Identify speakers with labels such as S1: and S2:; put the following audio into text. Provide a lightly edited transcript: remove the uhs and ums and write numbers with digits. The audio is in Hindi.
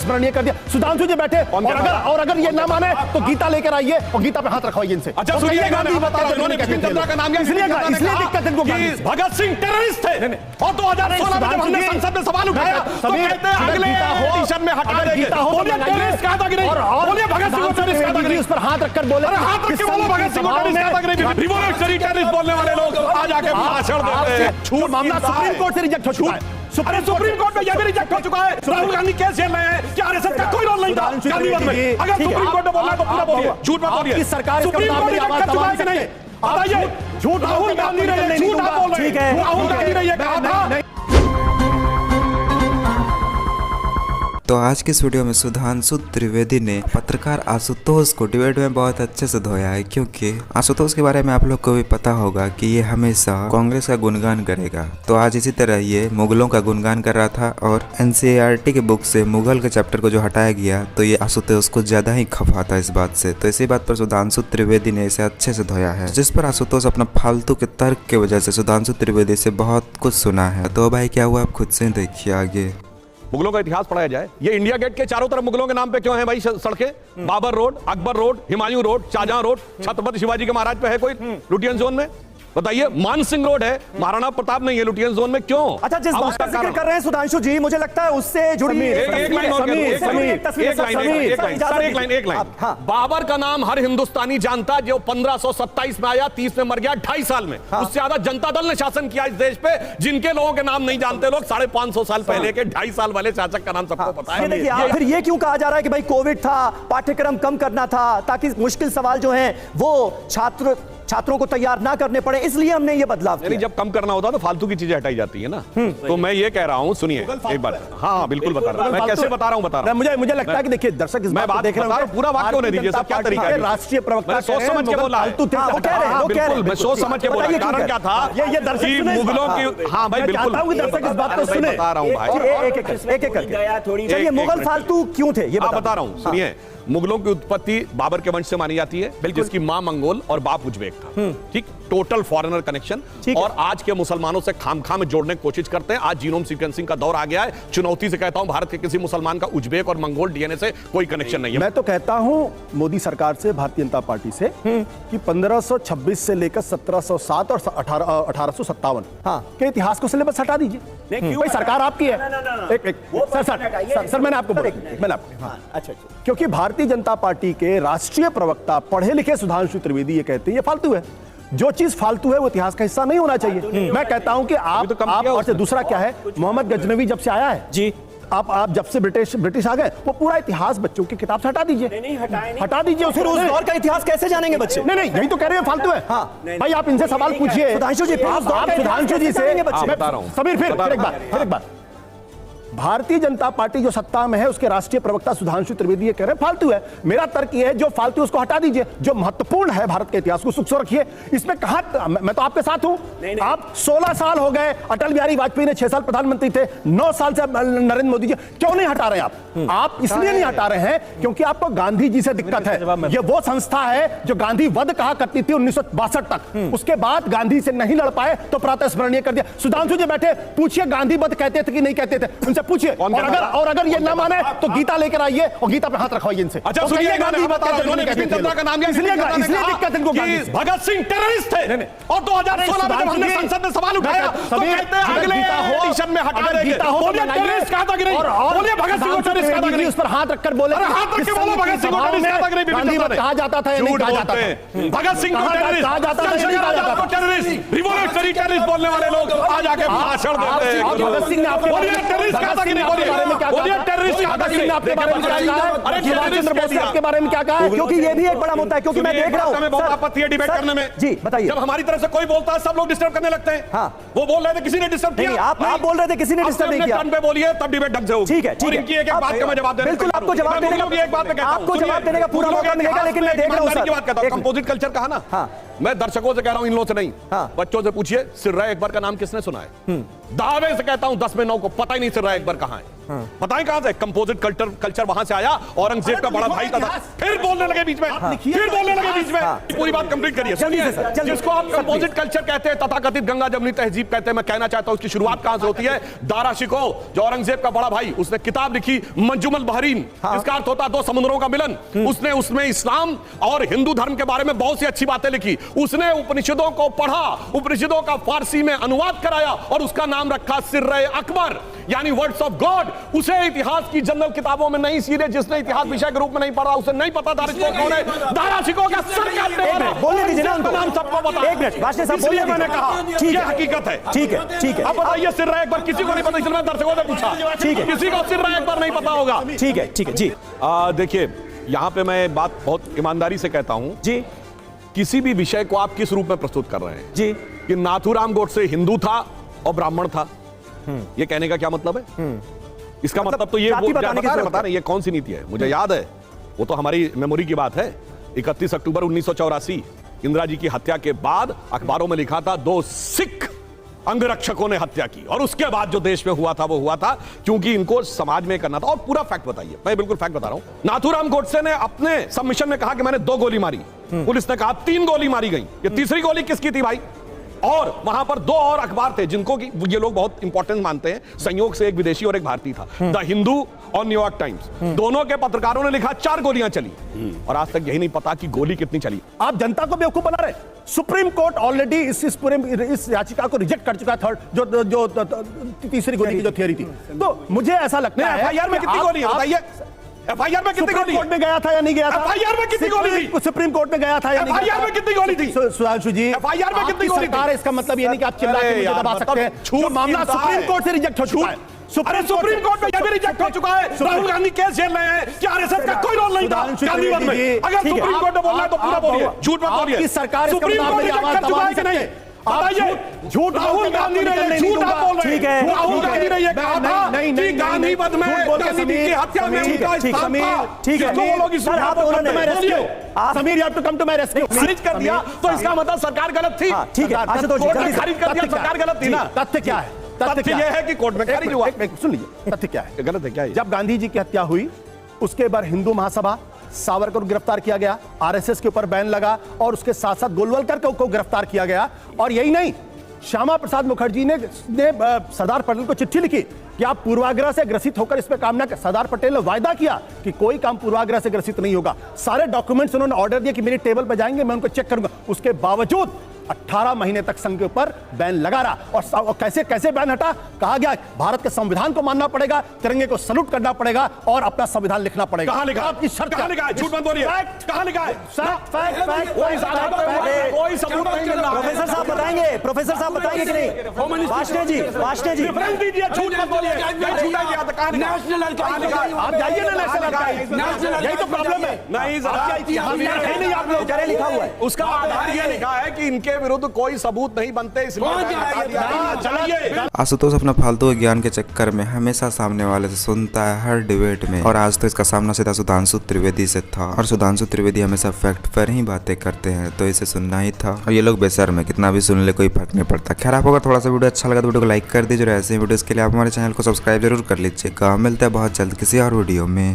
S1: स्मरणीय कर दिया। सुधांशु जी बैठे और अगर ये ना माने तो गीता लेकर आइए और गीता पे हाथ रखवाइए इनसे।
S2: अच्छा सुनिए, गांधी बता रहे हैं बिपिन चंद्रा का नाम
S1: इसलिए दिक्कत इनको
S2: भगत सिंह टेररिस्ट थे और 2016 में जब हमने संसद में सवाल उठाया तो कहते हैं अगले एडिशन में हटा देंगे। बोलिए टेररिस्ट कहा था कि नहीं? बोलिए भगत सिंह को टेररिस्ट कहा था कि नहीं?
S1: उस पर हाथ रखकर बोले,
S2: अरे हाथ रख के बोलो भगत सिंह को टेररिस्ट कहा था कि नहीं? रिवॉल्यूशनरी टेररिस्ट बोलने वाले लोग आज आके भाषण देते हैं।
S1: छूट मामला सुप्रीम कोर्ट से रिजेक्ट हो चुका है।
S2: सुप्रीम कोर्ट में यह भी रिजेक्ट हो चुका है। राहुल गांधी केस झेल रहे हैं कि आरएसएस का कोई रोल नहीं था गांधीवाद में। अगर सुप्रीम कोर्ट ने बोला है तो पूरा बोलिए, झूठ मत बोलिए।
S1: सरकार
S2: सुप्रीम कोर्ट रिजेक्ट कर चुका है कि नहीं? बताइए। झूठ राहुल गांधी ने झूठ आप बोल रहे हैं। राहुल गांधी ने यह कहा था।
S3: तो आज के इस वीडियो में सुधांशु त्रिवेदी ने पत्रकार आशुतोष को डिबेट में बहुत अच्छे से धोया है, क्योंकि आशुतोष के बारे में आप लोग को भी पता होगा कि ये हमेशा कांग्रेस का गुणगान करेगा। तो आज इसी तरह ये मुगलों का गुणगान कर रहा था और एनसीईआरटी के बुक से मुगल के चैप्टर को जो हटाया गया तो ये आशुतोष को ज्यादा ही खफा था इस बात से। तो इसी बात पर सुधांशु त्रिवेदी ने इसे अच्छे से धोया है, जिस पर आशुतोष अपना फालतू के तर्क की वजह से सुधांशु त्रिवेदी से बहुत कुछ सुना है। तो भाई क्या हुआ आप खुद से देखिए आगे।
S2: मुगलों का इतिहास पढ़ाया जाए। ये इंडिया गेट के चारों तरफ मुगलों के नाम पे क्यों है भाई सड़कें? Babar road, Akbar road, Humayun road, Shahjahan road, Chhatrapati Shivaji के महाराज पे है कोई लुटियन जोन में? बताइए। मान सिंह रोड है, महाराणा प्रताप नहीं है लुटियन जोन में, क्यों?
S1: अच्छा, जिस बात का जिक्र कर रहे हैं सुधांशु जी, मुझे लगता है उससे जुड़ी
S2: एक लाइन। बाबर का नाम हर हिंदुस्तानी जानता, जो 1527 में आया, 30 में मर गया, 2.5 साल में। उससे ज्यादा जनता दल ने शासन किया इस देश पे। जिनके लोगों के नाम नहीं जानते लोग, 550 साल पहले के 2.5 साल वाले शासक का नाम सबको पता है।
S1: फिर ये क्यों कहा जा रहा है कि भाई कोविड था, पाठ्यक्रम कम करना था ताकि मुश्किल सवाल जो हैं वो छात्रों को तैयार ना करने पड़े, इसलिए हमने ये बदलाव किया।
S2: जब कम करना होता तो फालतू की चीजें हटाई जाती है ना। तो मैं ये कह रहा हूँ, सुनिए एक बार। हाँ बिल्कुल बता रहा हूँ मैं, कैसे बता रहा हूँ।
S1: मुझे लगता है कि देखिए दर्शक इस बात को देख रहे हैं, पूरा बात क्यों नहीं दीजिए सर, क्या तरीका है? राष्ट्रीय प्रवक्ता
S2: सोच समझ के बोला, मैं सोच समझ के बोला। कारण क्या था? ये दर्शक मुगलों की, हाँ भाई बिल्कुल
S1: दर्शक इस बात को सुने,
S2: बता रहा हूँ भाई,
S1: एक एक मुगल फालतू क्यों थे ये
S2: बता रहा हूँ। सुनिए, मुगलों की उत्पत्ति बाबर के वंश से मानी जाती है, जिसकी मां मंगोल और बाप उज्बेक था। ठीक, टोटल फॉरेनर कनेक्शन। और आज के मुसलमानों से खामखा में जोड़ने की कोशिश करते हैं। आज जीनोम सीक्वेंसिंग का दौर आ गया है। चुनौती से कहता हूं, भारत के किसी मुसलमान का उज्बेक और मंगोल डीएनए से कोई कनेक्शन नहीं है।
S1: मैं तो कहता हूं मोदी सरकार से, भारतीय जनता पार्टी से, कि 1526 से लेकर 1707 और 1857 के इतिहास को सिलेबस हटा दीजिए। भाई सरकार आपकी है। सर मैंने आपको बोला, अच्छा, क्योंकि भारतीय जनता पार्टी के राष्ट्रीय प्रवक्ता पढ़े लिखे सुधांशु त्रिवेदी ये कहते हैं ये फालतू है। जो चीज फालतू है वो इतिहास का हिस्सा नहीं होना चाहिए। मैं कहता हूं कि आप और से दूसरा क्या है, मोहम्मद गजनवी जब से आया है जी, आप जब से ब्रिटिश आ गए, वो पूरा इतिहास बच्चों की किताब से हटा दीजिए। हटा दीजिए। फिर उस दौर का इतिहास कैसे जानेंगे बच्चे? नहीं यही तो कह रहे हैं फालतू है। भाई आप इनसे सवाल पूछिए सुधांशु जी, सुधांशु जी से समीर। फिर एक बात, भारतीय जनता पार्टी जो सत्ता में है उसके राष्ट्रीय प्रवक्ता सुधांशु त्रिवेदी ये कह रहे हैं फालतू है। मेरा तर्क ये है, जो फालतू उसको हटा दीजिए, जो महत्वपूर्ण है भारत के इतिहास को सुख से रखिए। इसमें कहा, मैं तो आपके साथ हूं। आप 16 साल हो गए, अटल बिहारी वाजपेयी ने 6 साल प्रधानमंत्री थे, 9 साल से नरेंद्र मोदी जी, क्यों नहीं हटा रहे आप इसलिए नहीं हटा रहे हैं क्योंकि आपको गांधी जी से दिक्कत है। ये वो संस्था है जो गांधी वध कहा करती थी 1962 तक। उसके बाद गांधी से नहीं लड़ पाए तो प्रातः स्मरणीय कर दिया। सुधांशु जी बैठे, पूछिए गांधी वध कहते थे कि नहीं कहते थे, उनसे पूछिए। और अगर ये ना माने तो गीता लेकर आइए और गीता पे हाथ रखवाइए इनसे।
S2: अच्छा सुनिए, गांधी बता रहे हैं बिपिन चंद्रा का नाम, इसलिए दिक्कत इनको भगत सिंह टेररिस्ट थे और 2016 में जब हमने संसद में सवाल उठाया तो कहते हैं अगले एडिशन में हटा देंगे। बोलिए टेररिस्ट कहा था कि नहीं? बोलिए भगत सिंह को टेररिस्ट कहा था कि नहीं?
S1: उस पर हाथ रखकर बोले,
S2: अरे हाथ रख के बोलो भगत सिंह को टेररिस्ट कहा था कि नहीं? बिपिन चंद्रा ने
S1: कहा जाता था, नहीं कहा जाता था।
S2: भगत सिंह को टेररिस्ट कहा जाता था, नहीं कहा जाता था। टेररिस्ट, रिवॉल्यूशनरी टेररिस्ट बोलने वाले लोग आज आके भाषण देते हैं।
S1: भगत सिंह ने आपके
S2: टेररिस्ट कहा था कि नहीं? बोलिए टेररिस्ट
S1: आपके बारे में क्या कहा? अरे चंद्र बोस आपके बारे में क्या कहा? क्योंकि ये भी एक बड़ा मुद्दा है, क्योंकि मैं देख रहा हूं
S2: बहुत आपत्ति है डिबेट करने में।
S1: जी बताइए।
S2: जब हमारी तरफ से कोई बोलता है सब लोग डिस्टर्ब करने लगते हैं। हाँ, वो बोल रहे थे किसी ने डिस्टर्ब किया?
S1: आप बोल रहे थे किसी ने डिस्टर्ब नहीं किया।
S2: पे बोलिए तब डिबेट ढंग से होगी।
S1: ठीक है,
S2: और इनकी एक बात का मैं जवाब दे,
S1: बिल्कुल आपको जवाब देने का,
S2: एक बात में कहता हूं,
S1: आपको जवाब देने का पूरा मौका मिलेगा, लेकिन मैं देख रहा हूं सर,
S2: बात कहता हूं, कंपोजिट कल्चर कहा ना, मैं दर्शकों से कह रहा हूं, इन लोगों से नहीं। बच्चों से पूछिए सिर्रा अकबर का नाम किसने सुना है? दावे से कहता हूं 10 में 9 को पता ही नहीं सिर्रा अकबर कहां है। बताएं कहां से कंपोजिट कल्चर वहां से आया, औरंगजेब का बड़ा भाई था। फिर बोलने लगे बीच में, फिर बोलने लगे बीच में। पूरी बात कंप्लीट करिए। जिसको आप कंपोजिट कल्चर कहते हैं, तथाकथित गंगा जमुनी तहजीब कहते हैं, मैं कहना चाहता हूं उसकी शुरुआत कहां से होती है? दारा शिको, जो औरंगजेब का बड़ा भाई, उसने किताब लिखी मंजुमल बहरीन, इसका अर्थ होता है दो समुद्रों का मिलन। उसने उसमें इस्लाम और हिंदू धर्म के बारे में बहुत सी अच्छी बातें लिखी। उसने उपनिषदों को पढ़ा, उपनिषदों का फारसी में अनुवाद कराया और उसका नाम रखा सिर्रे अकबर, यानी वर्ड्स ऑफ गॉड। उसे इतिहास की जनरल किताबों में नहीं सीधे, जिसने इतिहास विषय के रूप में नहीं पढ़ा उसे नहीं पता दारा शिकोह कौन है। दारा शिकोह का सर काटने वाला,
S4: बोलने दीजिए ना उनको,
S2: नाम सबको पता।
S4: एक मिनट वाशने साहब बोलिए,
S2: मैंने कहा
S4: ठीक
S2: ये
S4: है,
S2: हकीकत है।
S4: ठीक है, ठीक है।
S2: अब बताइए सिर्रे अकबर किसी को नहीं पता, इसलिए मैं दर्शकों से पूछा,
S4: ठीक है,
S2: किसी को सिर्रे अकबर नहीं पता होगा।
S4: ठीक है, ठीक है जी।
S2: देखिए यहां पे मैं बात बहुत ईमानदारी से कहता हूं
S4: जी,
S2: किसी भी विषय को आप किस रूप में प्रस्तुत कर रहे हैं
S4: जी,
S2: कि नाथूराम गोडसे हिंदू था और ब्राह्मण था, ये कहने का क्या मतलब है? इसका मतलब तो ये
S4: जाति बताने की जरूरत
S2: बता रहे ये कौन सी नीति है? मुझे याद है, वो तो हमारी मेमोरी की बात है। 31 अक्टूबर 1984 इंदिरा जी की हत्या के बाद अखबारों में लिखा था 2 सिख अंगरक्षकों ने हत्या की, और उसके बाद जो देश में हुआ था वो हुआ था क्योंकि इनको समाज में करना था। और पूरा फैक्ट बताइए, मैं बिल्कुल फैक्ट बता रहा हूं। नाथूराम गोडसे ने अपने सबमिशन में कहा कि मैंने 2 गोली मारी, पुलिस ने कहा 3 गोली मारी गई। ये तीसरी गोली किसकी थी भाई? और वहां पर 2 और अखबार थे जिनको कि ये लोग बहुत इंपॉर्टेंट मानते हैं, संयोग से एक विदेशी और एक भारतीय था, द हिंदू और न्यूयॉर्क टाइम्स। दोनों के पत्रकारों ने लिखा 4 गोलियां चली, और आज तक यही नहीं पता कि गोली कितनी चली।
S1: आप जनता को बेवकूफ बना रहे। सुप्रीम कोर्ट ऑलरेडी इस याचिका को रिजेक्ट कर चुका है, थर्ड जो तीसरी गोली की जो थियरी थी। तो मुझे ऐसा लगता है
S2: एफआईआर में कितनी गोली है बताइए? एफआईआर में कितनी गोली?
S1: कोर्ट में गया था या नहीं गया था?
S2: एफआईआर में कितनी गोली थी?
S1: सुप्रीम कोर्ट में गया था या नहीं?
S2: एफआईआर में कितनी गोली थी?
S1: सुधांशु जी,
S2: एफआईआर में कितनी गोली थी?
S1: सरकार है, इसका मतलब ये नहीं कि आप चिल्ला के मुझे दबा सकते हैं। जो मामला सुप्रीम कोर्ट से रिजेक्ट हो चुका है,
S2: सुप्रीम कोर्ट में यह भी रिजेक्ट हो चुका है। राहुल गांधी केस झेल रहे हैं कि आरएसएस का कोई रोल नहीं था गांधीवाद में। अगर सुप्रीम कोर्ट ने बोला है तो पूरा बोलिए, झूठ मत बोलिए।
S1: आपकी सरकार
S2: सुप्रीम कोर्ट रिजेक्ट कर चुका है कि नहीं? बताइए,
S1: झूठ
S2: राहुल गांधी ने झूठ आप बोल रहे हैं। राहुल गांधी ने यह कहा था कि गांधीवाद में गांधी जी की हत्या में उनका स्थान था।
S4: ठीक है,
S2: वो लोग इस
S1: Sameer, you have to come to my rescue.
S2: खारिज कर दिया तो इसका मतलब सरकार गलत थी।
S4: ठीक है, आशुतोष जी,
S2: कोर्ट ने
S4: जल्दी से।
S2: खारिज कर दिया, सरकार गलत थी ना?
S1: तथ्य क्या है?
S2: तथ्य यह है कि कोर्ट में खारिज हुआ।
S1: सुन लीजिए, तथ्य क्या है?
S2: गलत है क्या ये?
S1: जब गांधी जी की हत्या हुई उसके बाद हिंदू महासभा, सावरकर को गिरफ्तार किया गया, आरएसएस के ऊपर बैन लगा, और उसके साथ साथ गोलवलकर को गिरफ्तार किया गया। और यही नहीं, श्यामा प्रसाद मुखर्जी ने सरदार पटेल को चिट्ठी लिखी कि आप पूर्वाग्रह से ग्रसित होकर इस पे काम ना कर। सरदार पटेल ने वायदा किया कि कोई काम पूर्वाग्रह से ग्रसित नहीं होगा। सारे डॉक्यूमेंट्स उन्होंने ऑर्डर दिया कि मेरे टेबल पर जाएंगे, मैं उनको चेक करूंगा। उसके बावजूद 18 महीने तक संघ के ऊपर बैन लगा रहा। और कैसे कैसे बैन हटा? कहा गया भारत के संविधान को मानना पड़ेगा, तिरंगे को सल्यूट करना पड़ेगा और अपना संविधान लिखना पड़ेगा।
S2: कहां लिखा?
S1: आपकी शर्त
S2: कहां लिखा है? झूठ मत बोलिए। कहां लिखा है? कोई सबूत नहीं मिल रहा।
S4: प्रोफेसर साहब बताएंगे, प्रोफेसर साहब बताएंगे कि नहीं? वाशने जी, वाशने जी,
S2: रेफरेंस दीजिए, झूठ मत बोलिए।
S5: नेशनल आर्काइव,
S1: आप जाइए ना नेशनल आर्काइव, यही तो प्रॉब्लम है।
S2: नहीं
S1: नहीं, आप लोग
S4: जरे लिखा हुआ है।
S2: उसका आधार यह लिखा है कि इनके विरुद्ध कोई सबूत नहीं बनते, इसलिए
S3: आशुतोष अपना फालतू के ज्ञान के चक्कर में हमेशा सामने वाले से सुनता है हर डिबेट में, और आज तो इसका सामना सीधा सुधांशु त्रिवेदी से था, और सुधांशु त्रिवेदी हमेशा फैक्ट पर ही बातें करते हैं, तो इसे सुनना ही था। और ये लोग बेशर्म है, कितना भी सुन ले कोई फर्क नहीं पड़ता। खैर, आपको अगर थोड़ा सा वीडियो अच्छा लगा तो वीडियो को लाइक कर दीजिए, और ऐसे वीडियोस के लिए आप हमारे चैनल को सब्सक्राइब जरूर कर लीजिएगा। मिलते हैं बहुत जल्द किसी और वीडियो में।